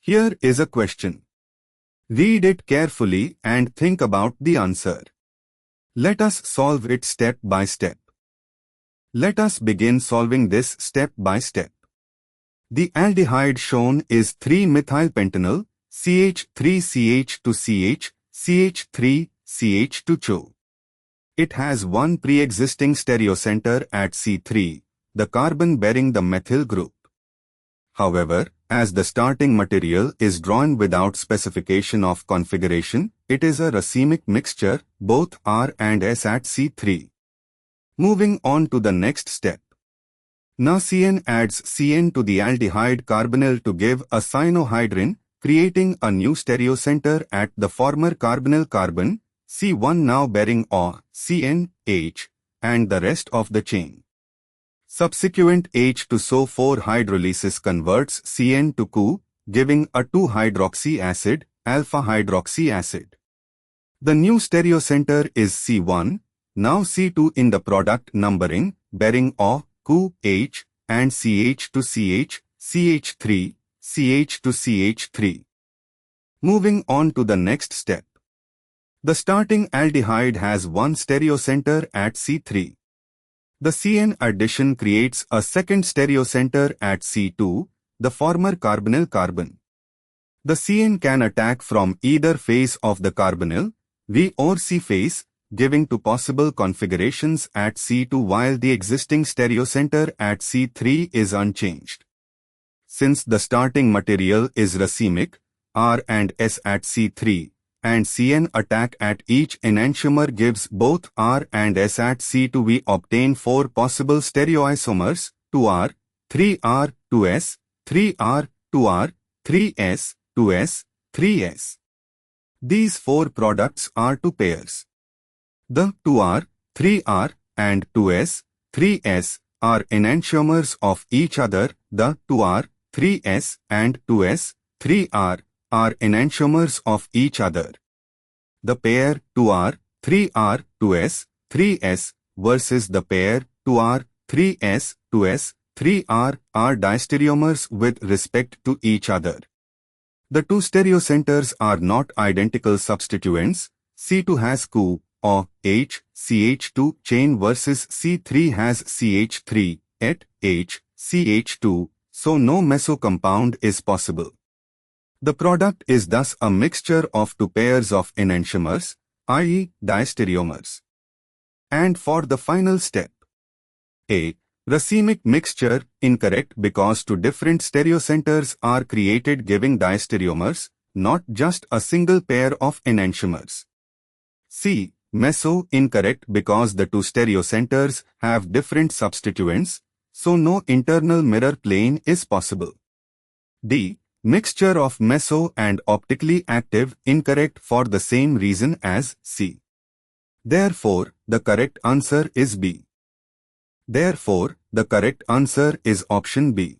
Here is a question. Read it carefully and think about the answer. Let us solve it step by step. Let us begin solving this step by step. The aldehyde shown is 3-methylpentenyl, CH3CH2CH, CH3CH2CHO. It has one pre-existing stereocenter at C3, the carbon bearing the methyl group. However, as the starting material is drawn without specification of configuration, it is a racemic mixture, both R and S at C3. Moving on to the next step. Now CN adds CN to the aldehyde carbonyl to give a cyanohydrin, creating a new stereocenter at the former carbonyl carbon, C1 now bearing O, CN, H, and the rest of the chain. Subsequent H2SO4 hydrolysis converts CN to CoO, giving a 2-hydroxy acid, alpha-hydroxy acid. The new stereocenter is C1, now C2 in the product numbering, bearing O, CoO, H, and CH to CH, CH3, CH to CH3. Moving on to the next step. The starting aldehyde has one stereocenter at C3. The CN addition creates a second stereocenter at C2, the former carbonyl carbon. The CN can attack from either face of the carbonyl, V or C face, giving two possible configurations at C2 while the existing stereocenter at C3 is unchanged. Since the starting material is racemic, R and S at C3, and CN attack at each enantiomer gives both R and S at C2, we obtain 4 possible stereoisomers, 2R, 3R, 2S, 3R, 2R, 3S, 2S, 3S. These 4 products are 2 pairs. The 2R, 3R, and 2S, 3S are enantiomers of each other. The 2R, 3S, and 2S, 3R are enantiomers of each other. The pair 2R, 3R, 2S, 3S versus the pair 2R, 3S, 2S, 3R are diastereomers with respect to each other. The two stereocenters are not identical substituents. C2 has CoO, O, H, CH2 chain versus C3 has CH3, et, H, CH2, so no meso compound is possible. The product is thus a mixture of 2 pairs of enantiomers, i.e. diastereomers. And for the final step. A. Racemic mixture, incorrect because 2 different stereocenters are created giving diastereomers, not just a single pair of enantiomers. C. Meso, incorrect because the 2 stereocenters have different substituents, so no internal mirror plane is possible. D. Mixture of meso and optically active, incorrect for the same reason as C. Therefore, the correct answer is B. Therefore, the correct answer is option B.